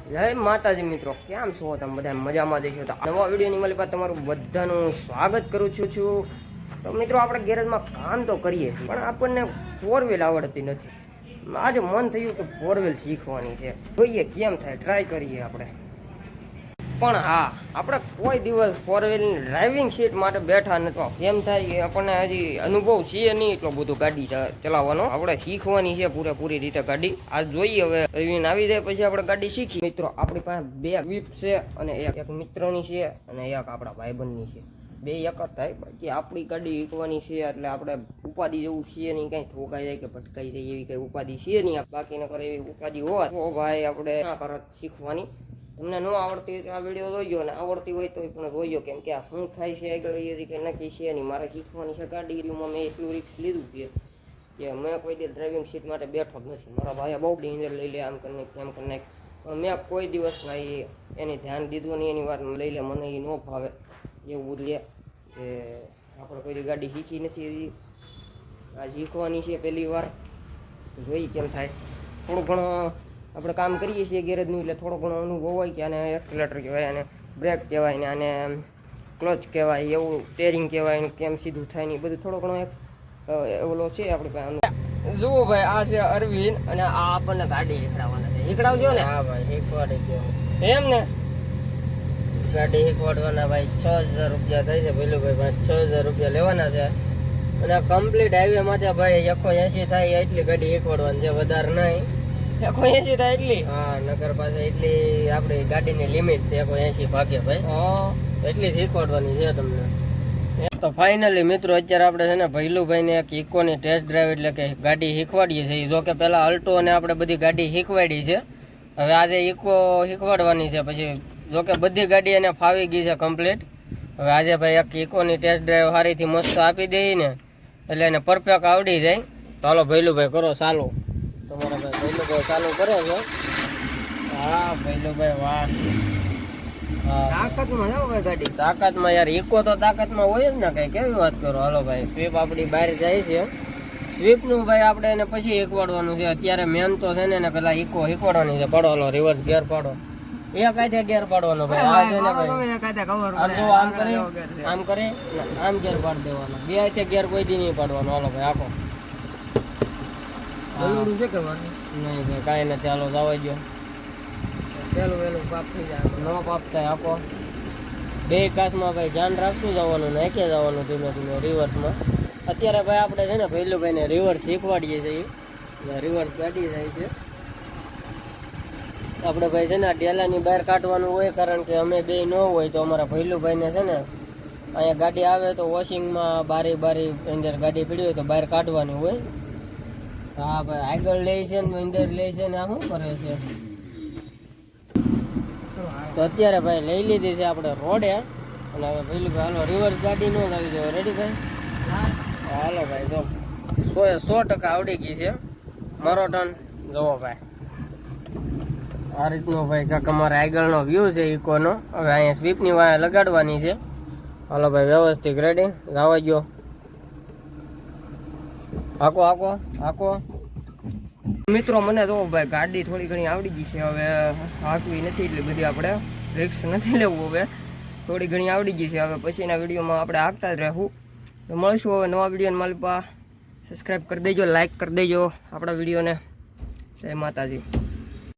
જય માતાજી મિત્રો, કેમ છો તમે બધા? મજામાં જઈશો તો નવા વિડીયોની મારી પાસે તમારું બધાનું સ્વાગત કરું છું. તો મિત્રો આપણે ગેરેજમાં કામ તો કરીએ છીએ પણ આપણને ફોર વ્હીલ આવડતી નથી. આજે મન થયું કે ફોર વ્હીલ શીખવાની છે, જોઈએ કેમ થાય, ટ્રાય કરીએ આપણે. પણ હા, આપણે કોઈ દિવસ ફોર વ્હીલની ડ્રાઇવિંગ સીટ માટે બેઠા નતો. કેમ થાય કે આપણને હજી અનુભવ છે નહીં એટલો બધો ગાડી ચલાવવાનો. આપણે શીખવાની છે પૂરેપૂરી રીતે ગાડી. આ જોઈએ હવે રવિન આવી જાય પછી આપણે ગાડી શીખી. મિત્રો આપણી પાસે બે સ્વિફ્ટ છે અને એક મિત્રની છે અને એક આપણા ભાઈબંધની છે. બે એક જ થાય, બાકી આપણી ગાડી શીખવાની છે એટલે આપણે ઉપાધિ જેવું છે નહીં, કાંઈ ઠોકાઈ જાય કે ભટકાઈ જાય એવી કંઈ ઉપાધિ છે નહીં. બાકી નકર એવી ઉપાધિ હોય તો ભાઈ આપણે ના કરત શીખવાની. તમને ન આવડતી હોય તો આ વિડીયો જોઈજો, ને આવડતી હોય તો પણ જોઈજો, કેમ કે શું થાય છે આગળ એ કંઈ નક્કી છે નહીં. મારે શીખવાની છે ગાડીમાં. મેં એટલું રિસ્ક લીધું છે કે મેં કોઈ દિવસ ડ્રાઇવિંગ સીટ માટે બેઠો જ નથી. મારા ભાઈએ બહુ ડેન્જર લઈ લે, આમ કરી નાખ તેમ કરી નાખ, પણ મેં કોઈ દિવસ ભાઈ એની ધ્યાન દીધું નહીં. એની વાત લઈ લે, મને એ ન ફાવે એવું લે કે આપણે કોઈ ગાડી શીખી નથી હજી. આ શીખવાની છે પહેલી વાર, જોઈ કેમ થાય. થોડું ઘણું આપણે કામ કરીએ છીએ ગેરેજનું એટલે થોડો ઘણો અનુભવ હોય કે આને એક્સેલેટર કહેવાય, અને બ્રેક કહેવાય, ને આને ક્લચ કહેવાય, એવું સ્ટેરિંગ કહેવાય, ને કેમ સીધું થાય ને બધું થોડો ઘણો ઓલો છે આપણી પાસે. જુઓ ભાઈ, આ છે અરવિંદ અને આ આપણને ગાડી શીખડાવવાના છે. શીખડાવજો ને? હા ભાઈ, શીખવાડી દો. એમ ને? ગાડી શીખવાડવાના ભાઈ 6000 રૂપિયા થાય છે ભૈલુભાઈ. 6000 રૂપિયા લેવાના છે અને કમ્પ્લીટ હાઈવે માટે ભાઈ 180 થાય એટલી ગાડી શીખવાડવાની છે, વધારે નહીં. 180 થાય એટલી? હા, નગર પાસે એટલી આપણી ગાડીની લિમિટ છે, 180 ભાગે ભાઈ. હા, એટલી શીખવાડવાની છે તમને. તો ફાઇનલી મિત્રો અત્યારે આપણે છે ને ભૈલુભાઈને એક ઇકોની ટેસ્ટ ડ્રાઈવ એટલે કે ગાડી શીખવાડીએ છીએ. જો કે પહેલાં અલ્ટો અને આપણે બધી ગાડી શીખવાડી છે, હવે આજે ઇકો શીખવાડવાની છે. પછી જો કે બધી ગાડી એને ફાવી ગઈ છે કમ્પ્લીટ. હવે આજે ભાઈ એક ઇકોની ટેસ્ટ ડ્રાઈવ સારીથી મસ્ત આપી દઈએ ને એટલે એને પરફેક્ટ આવડી જાય. તો હાલો ભૈલુભાઈ કરો ચાલુ. તમારા ભાઈ ભૈલુભાઈ ચાલુ કરે છે. હા ભૈલુભાઈ, વાહ. તાકાતમાં જાવ ભાઈ ગાડી, તાકાતમાં યાર. ઇકો તો તાકાતમાં હોય જ ને, કઈ કેવી વાત કરો. હાલો ભાઈ, સ્વીપ આપણી બહાર જાય છે. સ્વીપનું ભાઈ આપણે એને પછી શીખવાડવાનું છે. અત્યારે મેન તો છે ને એને પેલા ઇકો શીખવાડવાની છે. પાડો હાલો, રિવર્સ ગેર પાડો. એક હાથે ગેર પાડવાનો ભાઈ. આ છે ને ભાઈ, આમ જો આમ કરે, આમ કરે, આમ ગેર પાડી દેવાનો. બે હાથે ગેર કોઈ દી નહીં પાડવાનો. હાલો ભાઈ આપો. હલવડું છે કે નહીં ભાઈ? કાંઈ નથી, હાલો જવા દો. પેલું વહેલું પાપ થઈ જાય, ન પાપ થાય. આપો. બે કાસમાં ભાઈ ધ્યાન રાખતું જવાનું, નાખે જવાનું ધીમે ધીમે રિવર્સમાં. અત્યારે ભાઈ આપણે છે ને ભૈલુભાઈને રિવર્સ શીખવાડીએ છીએ. રિવર્સ ગાડી જાય છે. આપણે ભાઈ છે ને ડેલાની બહાર કાઢવાનું હોય, કારણ કે અમે બે ન હોય તો અમારા ભૈલુભાઈને છે ને અહીંયા ગાડી આવે તો વોશિંગમાં બારી અંદર ગાડી પડી હોય તો બહાર કાઢવાની હોય. હા ભાઈ, આગળ લે છે ને અંદર લે છે ને આ શું કરે છે? તો અત્યારે ભાઈ લઈ લીધી છે આપણે રોડે, અને હવે ભૈલુભાઈ હાલો રિવર્સ ગાડી નો લાવી દેવો. રેડી ભાઈ? હાલો ભાઈ, જો 100% આવડી ગઈ છે. મારો ટર્ન જોવો ભાઈ. આ રીતનો ભાઈ કાંક અમારે આગળનો વ્યૂ છે ઇકોનો. હવે અહીંયા સ્વીપની વાયા લગાડવાની છે. હાલો ભાઈ વ્યવસ્થિત રેડી, જવા ગયો. હાકો હાકો હાકો. મિત્રો મને તો ભાઈ ગાડી થોડી ઘણી આવડી ગઈ છે. હવે હાંકવી નથી એટલી બધી, આપણે રિસ્ક નથી લેવું. હવે થોડી ઘણી આવડી ગઈ છે. હવે પછીના વિડીયોમાં આપણે હાંકતા જ રહેવું. તો મળશું હવે નવા વિડીયોને. મારી પાસે સબસ્ક્રાઈબ કરી દેજો, લાઈક કરી દેજો આપણા વિડીયોને. જય માતાજી.